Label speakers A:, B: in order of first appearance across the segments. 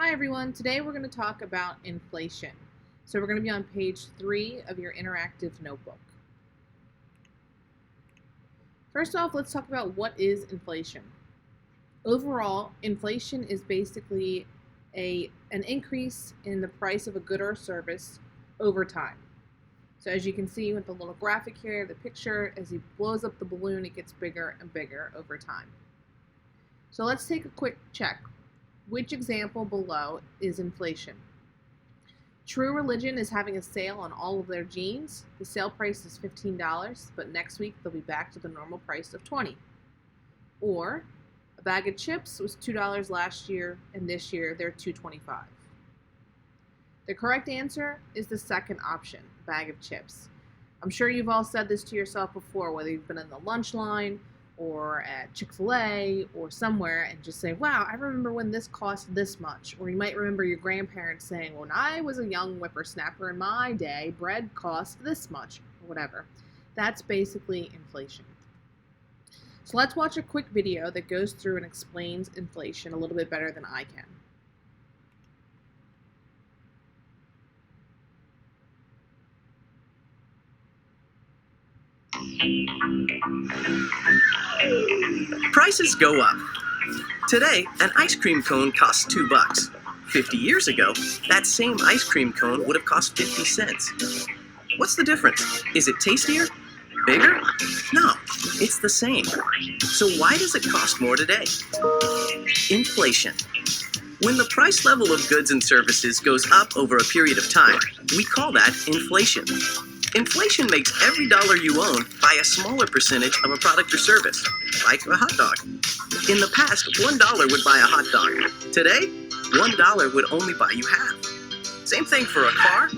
A: Hi everyone, today we're going to talk about inflation. So we're going to be on page 3 of your interactive notebook. First off, let's talk about what is inflation. Overall, inflation is basically an increase in the price of a good or service over time. So as you can see with the little graphic here, the picture, as he blows up the balloon, it gets bigger and bigger over time. So let's take a quick check. Which example below is inflation? True Religion is having a sale on all of their jeans. The sale price is $15, but next week they'll be back to the normal price of $20. Or a bag of chips was $2 last year, and this year they're $2.25. The correct answer is the second option, bag of chips. I'm sure you've all said this to yourself before, whether you've been in the lunch line or at Chick-fil-A or somewhere, and just say, wow, I remember when this cost this much. Or you might remember your grandparents saying, when I was a young whippersnapper in my day, bread cost this much, or whatever. That's basically inflation. So let's watch a quick video that goes through and explains inflation a little bit better than I can.
B: Prices go up. Today, an ice cream cone costs $2. 50 years ago, that same ice cream cone would have cost 50 cents. What's the difference? Is it tastier? Bigger? No, it's the same. So why does it cost more today? Inflation. When the price level of goods and services goes up over a period of time, we call that inflation. Inflation makes every dollar you own buy a smaller percentage of a product or service, like a hot dog. In the past, $1 would buy a hot dog. Today, $1 would only buy you half. Same thing for a car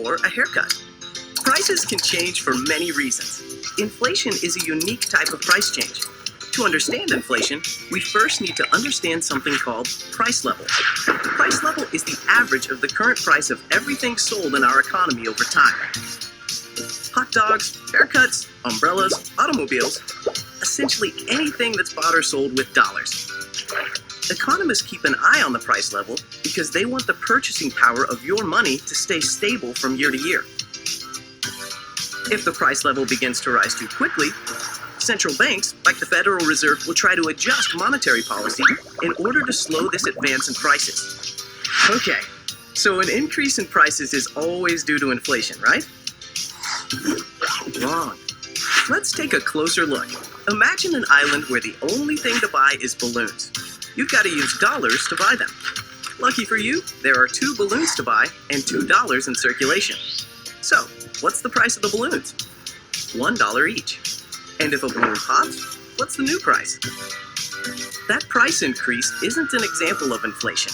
B: or a haircut. Prices can change for many reasons. Inflation is a unique type of price change. To understand inflation, we first need to understand something called price level. Price level is the average of the current price of everything sold in our economy over time. Hot dogs, haircuts, umbrellas, automobiles, essentially anything that's bought or sold with dollars. Economists keep an eye on the price level because they want the purchasing power of your money to stay stable from year to year. If the price level begins to rise too quickly, central banks, like the Federal Reserve, will try to adjust monetary policy in order to slow this advance in prices. Okay, so an increase in prices is always due to inflation, right? Wrong. Let's take a closer look. Imagine an island where the only thing to buy is balloons. You've got to use dollars to buy them. Lucky for you, there are 2 balloons to buy and $2 in circulation. So, what's the price of the balloons? $1 each. And if a balloon pops, what's the new price? That price increase isn't an example of inflation.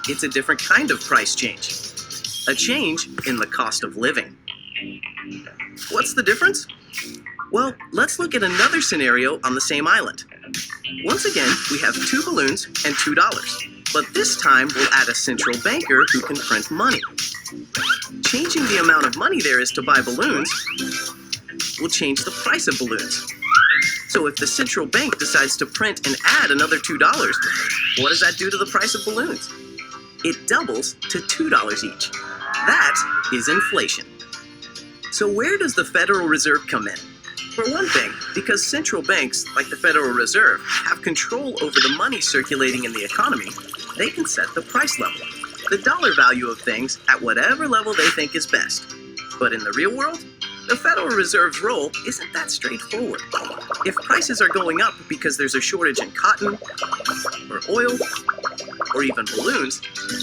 B: It's a different kind of price change. A change in the cost of living. What's the difference? Well, let's look at another scenario on the same island. Once again, we have 2 balloons and $2, but this time we'll add a central banker who can print money. Changing the amount of money there is to buy balloons will change the price of balloons. So if the central bank decides to print and add another $2, what does that do to the price of balloons? It doubles to $2 each. That is inflation. So where does the Federal Reserve come in? For one thing, because central banks, like the Federal Reserve, have control over the money circulating in the economy, they can set the price level, the dollar value of things at whatever level they think is best. But in the real world, the Federal Reserve's role isn't that straightforward. If prices are going up because there's a shortage in cotton, or oil, or even balloons,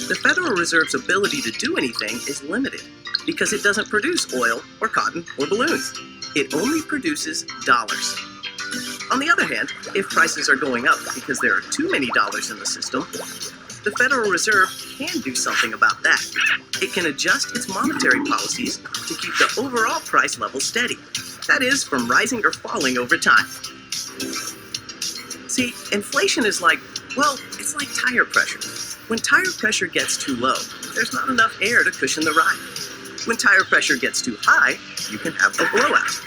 B: the Federal Reserve's ability to do anything is limited because it doesn't produce oil or cotton or balloons. It only produces dollars. On the other hand, if prices are going up because there are too many dollars in the system, the Federal Reserve can do something about that. It can adjust its monetary policies to keep the overall price level steady. That is, from rising or falling over time. See, inflation is like, well, it's like tire pressure. When tire pressure gets too low, there's not enough air to cushion the ride. When tire pressure gets too high, you can have a blowout.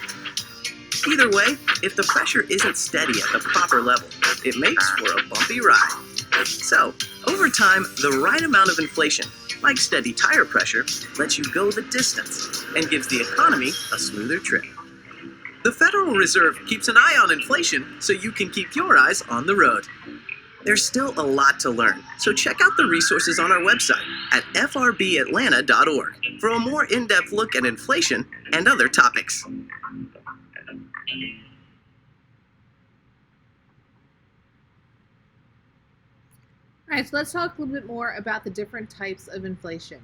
B: Either way, if the pressure isn't steady at the proper level, it makes for a bumpy ride. So, Over time, the right amount of inflation, like steady tire pressure, lets you go the distance and gives the economy a smoother trip. The Federal Reserve keeps an eye on inflation so you can keep your eyes on the road. There's still a lot to learn, so check out the resources on our website at frbatlanta.org for a more in-depth look at inflation and other topics.
A: All right, so let's talk a little bit more about the different types of inflation.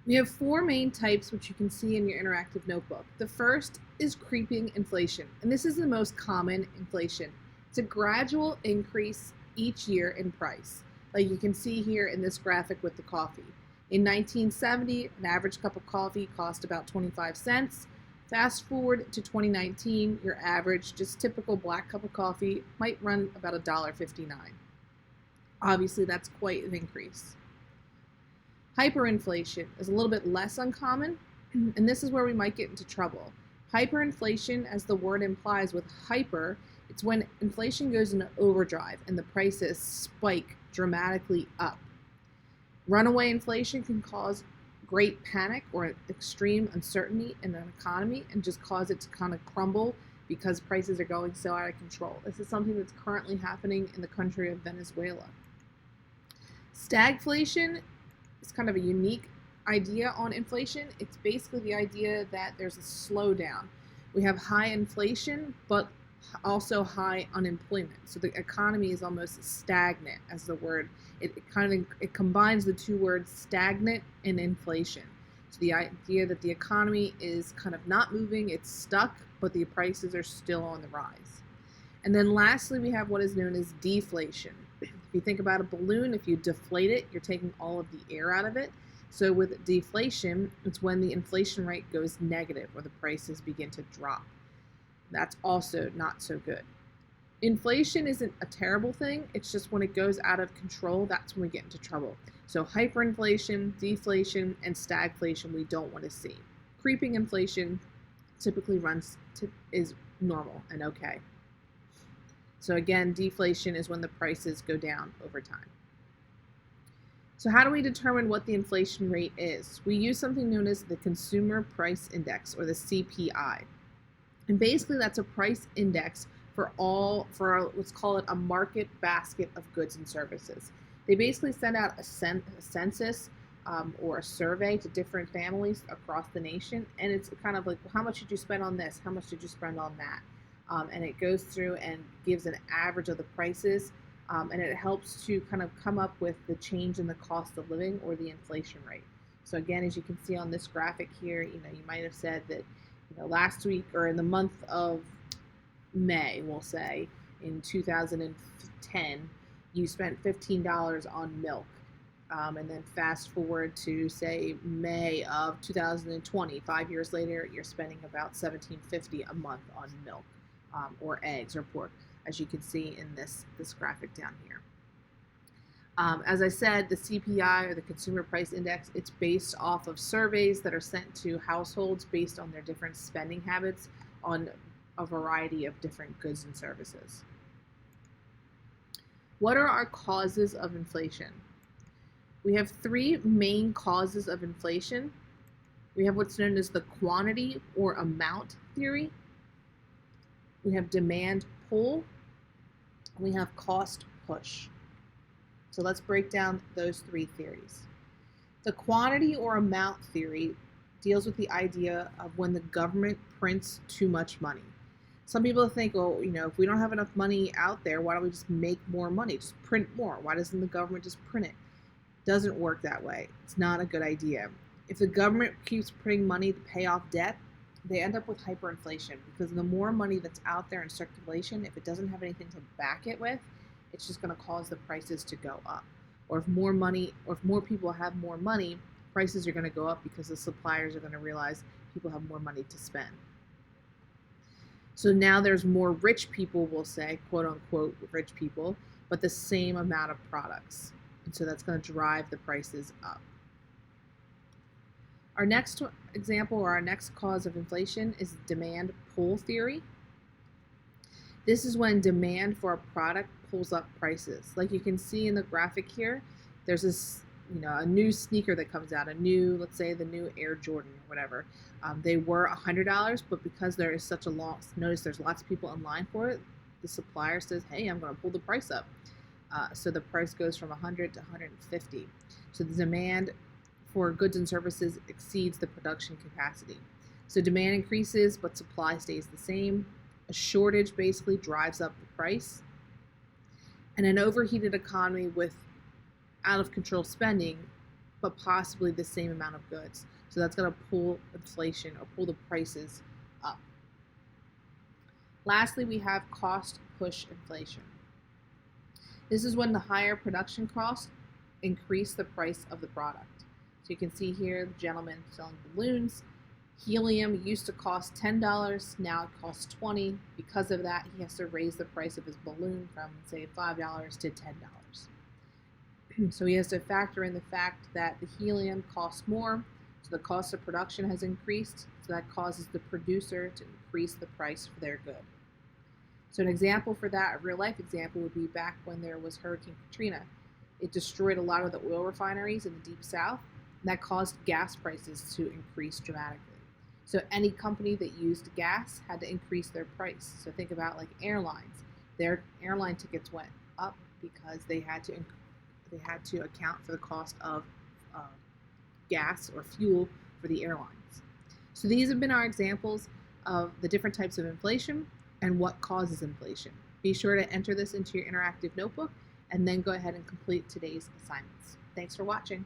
A: We have four main types, which you can see in your interactive notebook. The first is creeping inflation, and this is the most common inflation. It's a gradual increase each year in price, like you can see here in this graphic with the coffee. In 1970, an average cup of coffee cost about 25 cents. Fast forward to 2019, your average, just typical black cup of coffee might run about $1.59. Obviously, that's quite an increase. Hyperinflation is a little bit less uncommon, and this is where we might get into trouble. Hyperinflation, as the word implies with hyper, it's when inflation goes into overdrive and the prices spike dramatically up. Runaway inflation can cause great panic or extreme uncertainty in an economy and just cause it to kind of crumble because prices are going so out of control. This is something that's currently happening in the country of Venezuela. Stagflation is kind of a unique idea on inflation. It's basically the idea that there's a slowdown. We have high inflation, but also high unemployment. So the economy is almost stagnant, as the word. It combines the two words stagnant and inflation. So the idea that the economy is kind of not moving, it's stuck, but the prices are still on the rise. And then lastly, we have what is known as deflation. If you think about a balloon, if you deflate it, you're taking all of the air out of it. So with deflation, it's when the inflation rate goes negative or the prices begin to drop. That's also not so good. Inflation isn't a terrible thing. It's just when it goes out of control, that's when we get into trouble. So hyperinflation, deflation, and stagflation we don't want to see. Creeping inflation typically is normal and okay. So again, deflation is when the prices go down over time. So how do we determine what the inflation rate is? We use something known as the Consumer Price Index, or the CPI. And basically that's a price index for let's call it a market basket of goods and services. They basically send out a census or a survey to different families across the nation, and it's kind of like, well, how much did you spend on this? How much did you spend on that? And it goes through and gives an average of the prices, and it helps to kind of come up with the change in the cost of living or the inflation rate. So again, as you can see on this graphic here, you might have said that last week or in the month of May, we'll say, in 2010, you spent $15 on milk. And then fast forward to, say, May of 2020, 5 years later, you're spending about $17.50 a month on milk or eggs or pork, as you can see in this graphic down here. As I said, the CPI, or the Consumer Price Index, it's based off of surveys that are sent to households based on their different spending habits on a variety of different goods and services. What are our causes of inflation? We have three main causes of inflation. We have what's known as the quantity or amount theory. We have demand pull. And we have cost push. So let's break down those three theories. The quantity or amount theory deals with the idea of when the government prints too much money. Some people think, well, if we don't have enough money out there, why don't we just make more money? Just print more. Why doesn't the government just print it? Doesn't work that way. It's not a good idea. If the government keeps printing money to pay off debt, they end up with hyperinflation, because the more money that's out there in circulation, if it doesn't have anything to back it with, it's just going to cause the prices to go up. Or if more people have more money, prices are going to go up because the suppliers are going to realize people have more money to spend. So now there's more rich people, we'll say, quote unquote rich people, but the same amount of products. And so that's going to drive the prices up. Our next example, or our next cause of inflation, is demand pull theory. This is when demand for a product pulls up prices. Like you can see in the graphic here, there's this, a new sneaker that comes out, let's say the new Air Jordan or whatever. They were $100, but because there is such a long, notice there's lots of people in line for it, the supplier says, hey, I'm going to pull the price up. So the price goes from 100 to 150. So the demand for goods and services exceeds the production capacity. So demand increases, but supply stays the same. A shortage basically drives up the price. And an overheated economy with out of control spending, but possibly the same amount of goods. So that's going to pull inflation or pull the prices up. Lastly, we have cost push inflation. This is when the higher production costs increase the price of the product. So you can see here the gentleman selling balloons. Helium used to cost $10, now it costs $20. Because of that, he has to raise the price of his balloon from, say, $5 to $10. So he has to factor in the fact that the helium costs more, so the cost of production has increased, so that causes the producer to increase the price for their good. So an example for that, a real life example, would be back when there was Hurricane Katrina. It destroyed a lot of the oil refineries in the Deep South, and that caused gas prices to increase dramatically. So any company that used gas had to increase their price. So think about like airlines. Their airline tickets went up because they had to account for the cost of gas or fuel for the airlines. So these have been our examples of the different types of inflation and what causes inflation. Be sure to enter this into your interactive notebook and then go ahead and complete today's assignments. Thanks for watching.